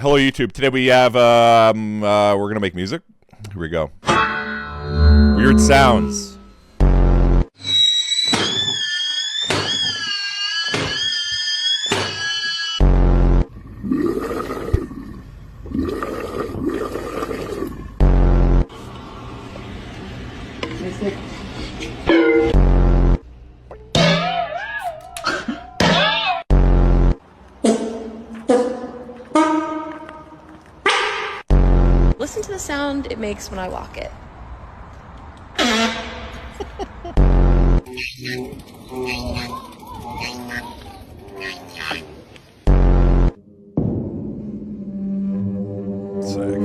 Hello YouTube. Today we have we're gonna make music. Here we go. Weird sounds. Listen to the sound it makes when I walk it. Sick.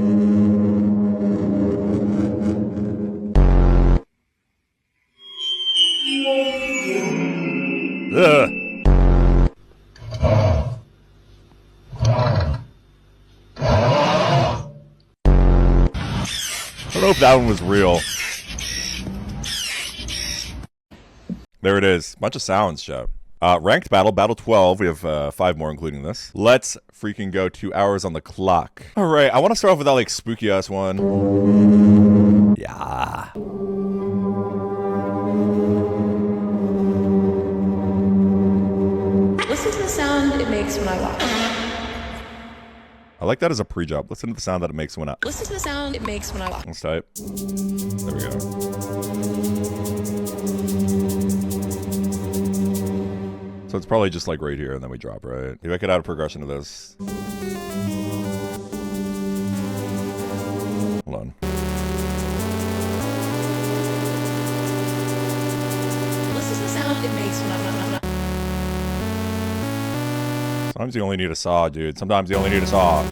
Ugh. I don't know if that one was real. There it is. Bunch of sounds, chat. Ranked battle 12. We have 5 more, including this. Let's freaking go. 2 hours on the clock. All right, I want to start off with that like spooky ass one. Yeah. Listen to the sound it makes when I walk it. I like that as a pre-job. Listen to the sound that it makes when I... Listen to the sound it makes when I walk. Let's type. There we go. So it's probably just like right here, and then we drop, right? Maybe I could add a progression to this. Hold on. Listen to the sound it makes when I walk. Sometimes you only need a saw, dude. Sometimes you only need a saw.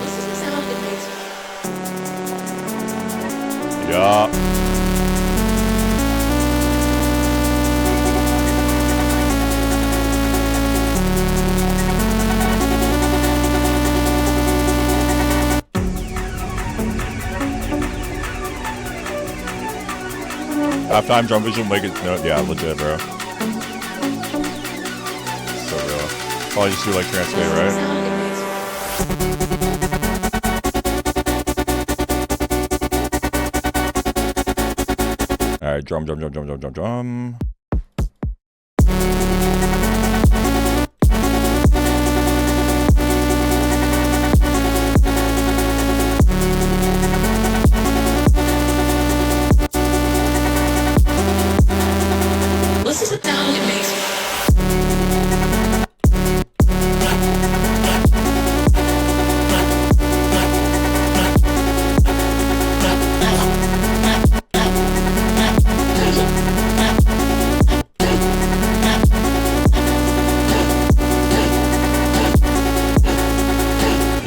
Listen to the sound it makes. Yeah. Halftime drum visual make it no, yeah, legit, bro. So real. Probably just do like transfade, right? Alright, drum. Listen to the sound it makes.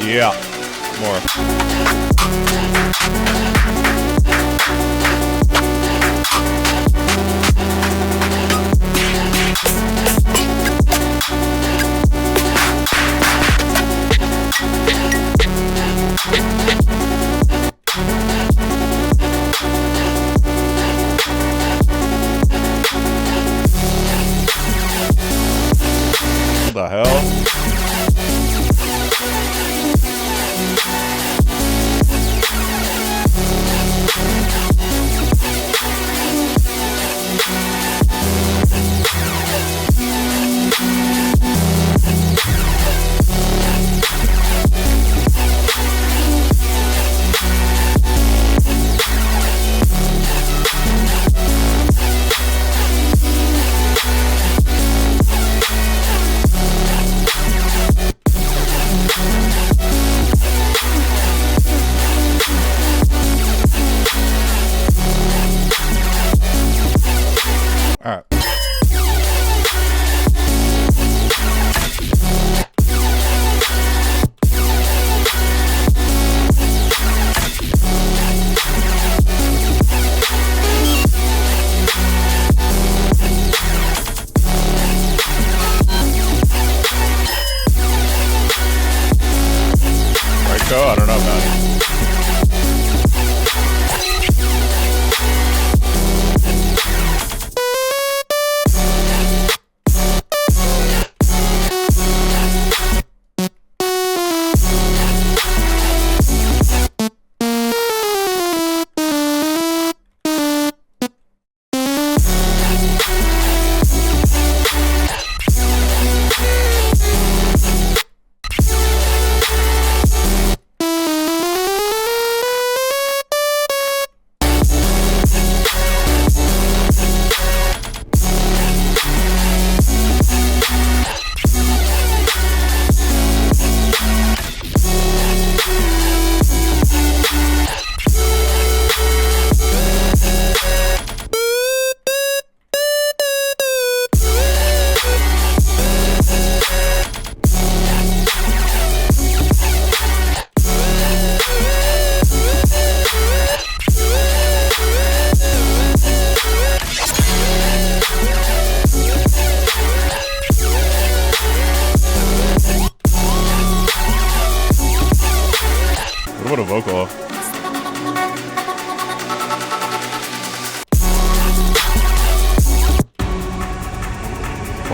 Yeah. More. What the hell?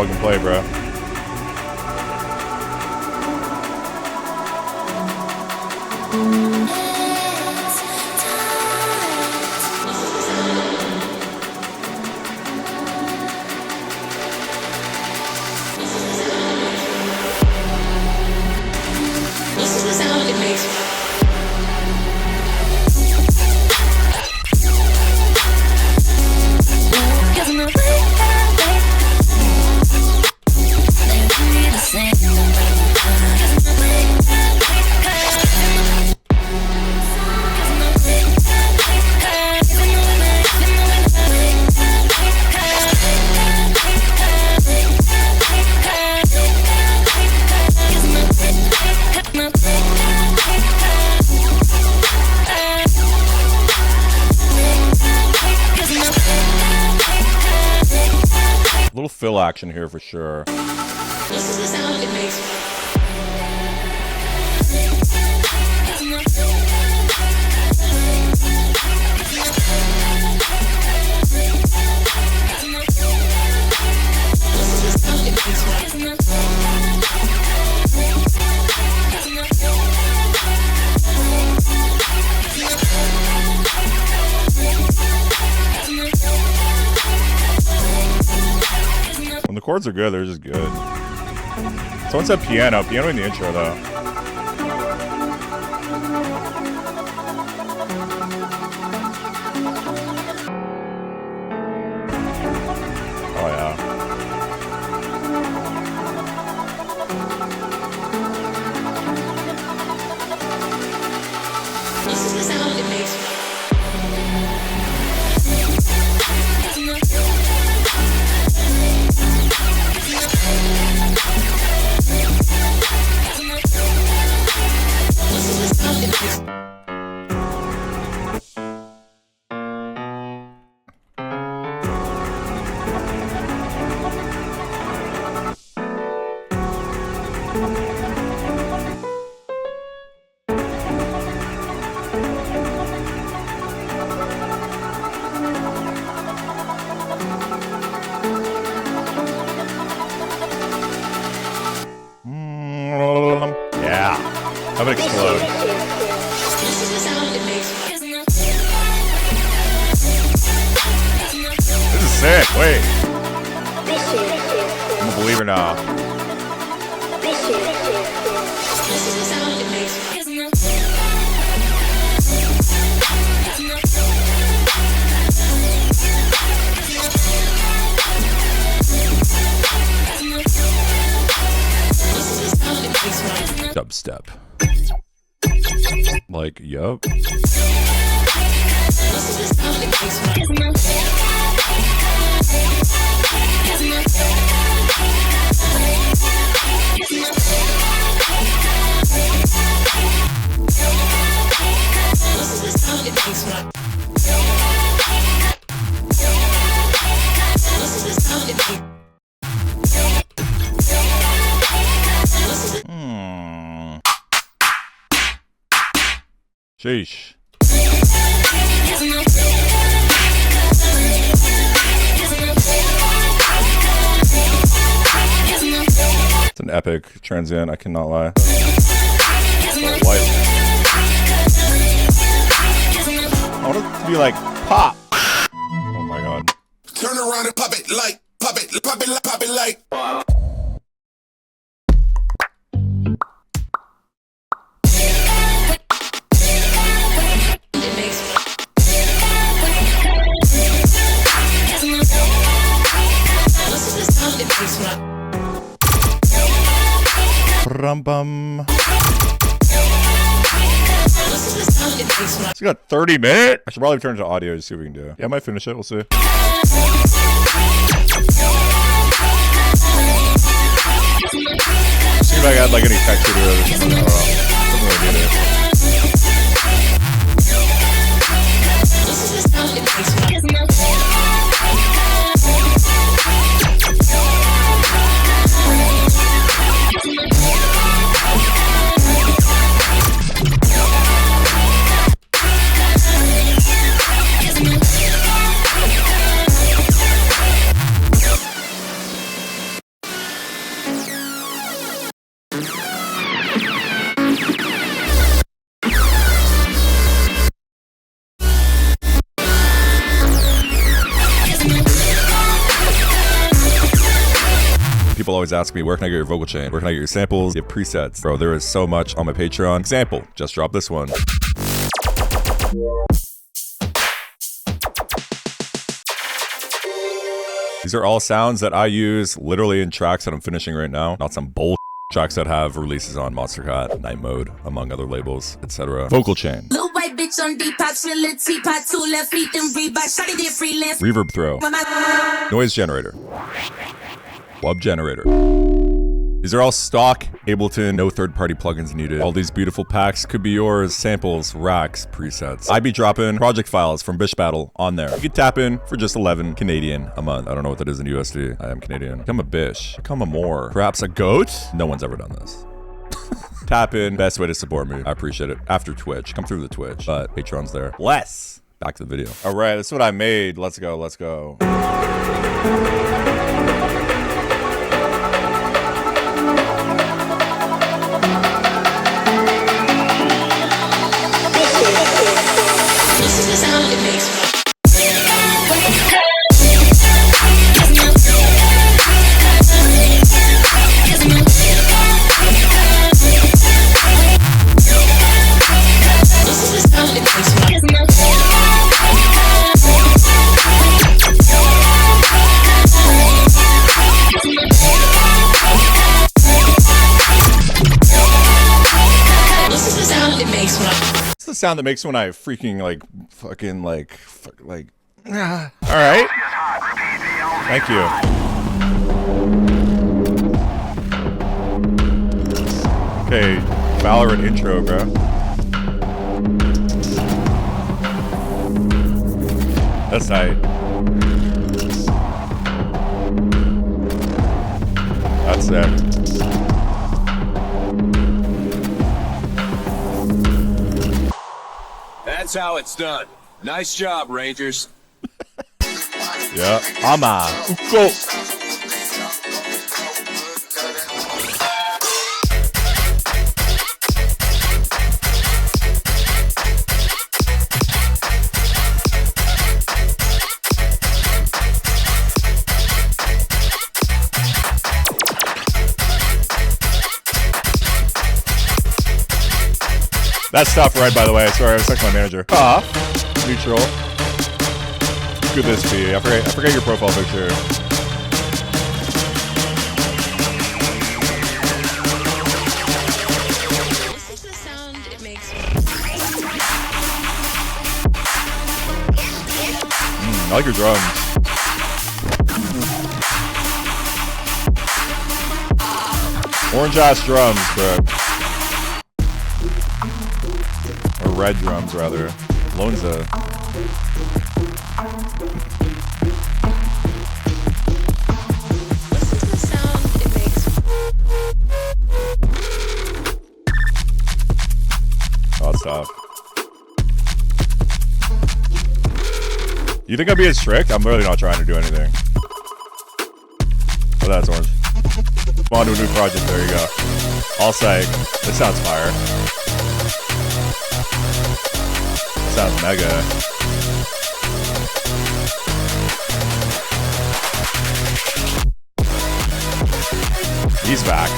Plug and play, bro. This is the sound it makes. Little fill action here for sure. This is the sound it makes. When the chords are good, they're just good. Someone said piano. Piano in the intro, though. Oh, yeah. This is the sound it makes. This is the sound it makes. Yeah. How about explode? This is the sound it makes. This is sick. Wait. Bishu. I'm a believer now. Bishu. This is the sound it makes. This is the sound it makes. Dubstep. Like, yup. This is the sound it makes. This is the sound it makes. This is the sound it makes. Sheesh. It's an epic transient, I cannot lie. Oh, light. I want it to be like pop. Oh my god. Turn around and pop it like, pop it, pop it, pop it like. It makes. This is the sound it makes. Bum. This is the sound it makes. It's got 30 minutes. I should probably turn it to audio to see what we can do. Yeah, I might finish it. We'll see. See if I got like any texture to it or something. I don't know. Doesn't really need it. This is the sound it makes. people always ask me, where can I get your vocal chain? Where can I get your samples? You have presets. Bro, there is so much on my Patreon. Example, just dropped this one. These are all sounds that I use literally in tracks that I'm finishing right now. Not some bull tracks that have releases on Monstercat, Night Mode, among other labels, etc. Vocal chain. Little white bitch on Depop, chillin' teapot, 2 left feet, then Reebok, shawty did freelance. Reverb throw. Noise generator. Wub generator. These are all stock Ableton, no third-party plugins needed. All these beautiful packs could be yours, samples, racks, presets. I be dropping project files from Bish Battle on there. You can tap in for just 11 Canadian a month. I don't know what that is in USD. I am Canadian. Become a Bish. Become a more. Perhaps a goat? No one's ever done this. Tap in. Best way to support me. I appreciate it. After Twitch. Come through the Twitch. But Patreon's there. Less. Back to the video. All right, that's what I made. Let's go. Let's go. Sound that makes when I freaking like fucking like all right, thank you. Okay, Valorant intro, bro. That's tight. That's it. That's how it's done. Nice job, Rangers. Yeah, go. That's tough, right? By the way, sorry, I was talking to my manager. Neutral. Who could this be? I forget your profile picture. Listen to the sound it makes. I like your drums. Orange ass drums, bro. Or red drums, rather. Lonza. Listen to the sound it makes. Oh, it's tough. You think I'm being strict? I'm really not trying to do anything. Oh, that's orange. Come on to a new project. There you go. All psych. This sounds fire. Sounds mega. He's back.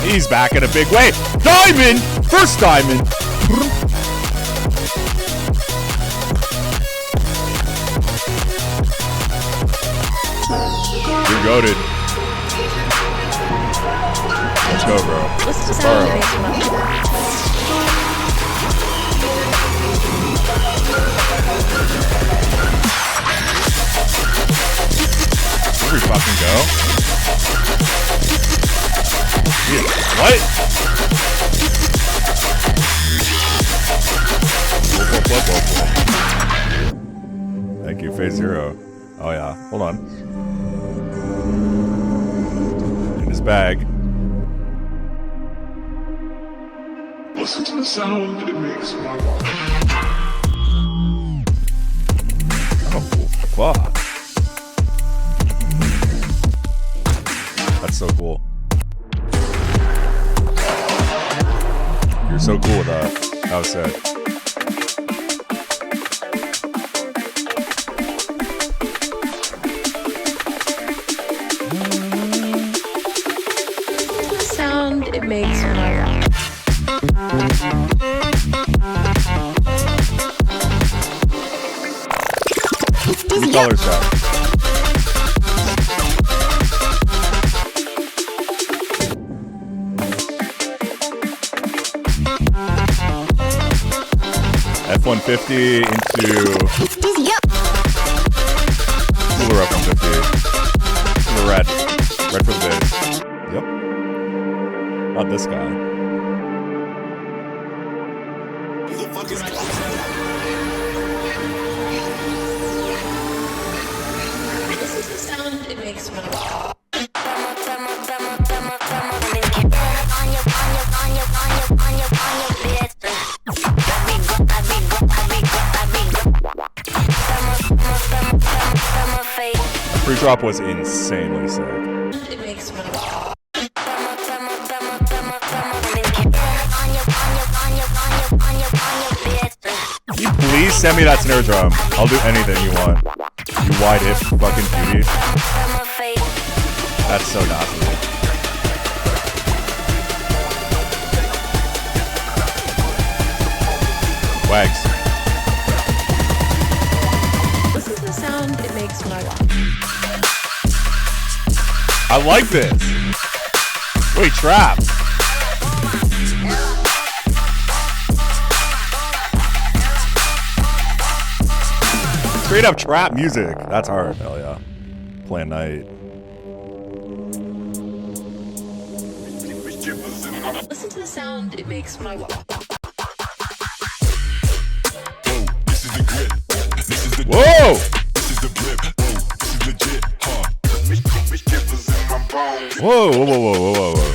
He's back in a big way. Diamond! First diamond! You're goated. Let's go, bro. Listen to the sound it makes. Here we fucking go. Yeah. What? Thank you, phase 0. Oh yeah, hold on. In his bag. Listen to the sound that it makes. Oh, fuck. That's so cool. You're so cool with that. That was sick. New colors shot. F-150 into cooler F-150. To the red. Red for the base. Yep. Not this guy. Who the fuck is Listen to the sound it makes when I walk. Pre-drop was insanely sick. It makes when I walk. Can you please send me that snare drum? I'll do anything you want. You wide hip fucking beauty. That's so nasty. Wags. Listen to the sound it makes when I walk. I like this. Wait, trap. Straight up trap music. That's hard. Hell yeah. Plan night. Listen to the sound it makes when I walk. This is the grip. This is the Whoa! This is the grip. This is legit. Huh. Shivers in my bones. Whoa, whoa, whoa, whoa, whoa, whoa. Whoa, whoa.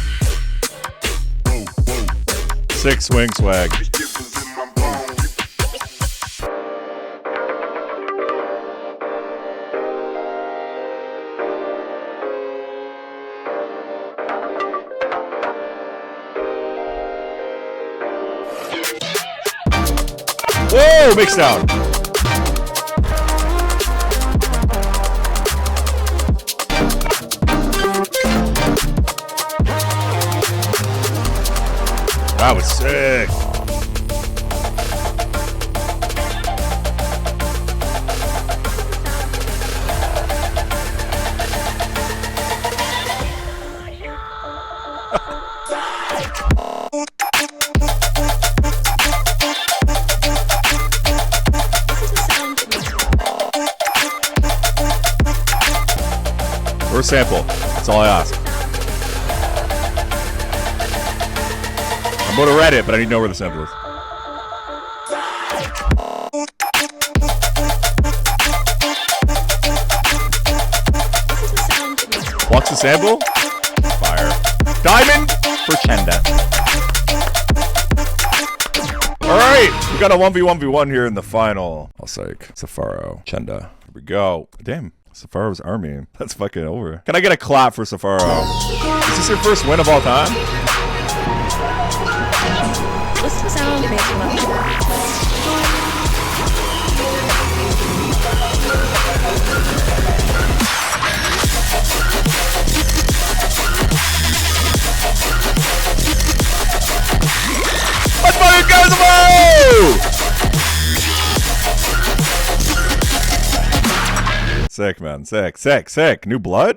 Sick swing swag. Shivers in my bones. Whoa, big sound. That was sick. Or a sample. That's all I ask. I'm going to Reddit, but I need to know where the sample is. What's the sample? Fire. Diamond for Chenda. Alright, we got a 1v1v1 here in the final. I'll say Safaro. Chenda. Here we go. Damn. Safaro's army. That's fucking over. Can I get a clap for Safaro? Is this your first win of all time? Listen to the sound it makes when I walk. Let's fucking go, Safaro! Sick, man. Sick, sick, sick. New blood?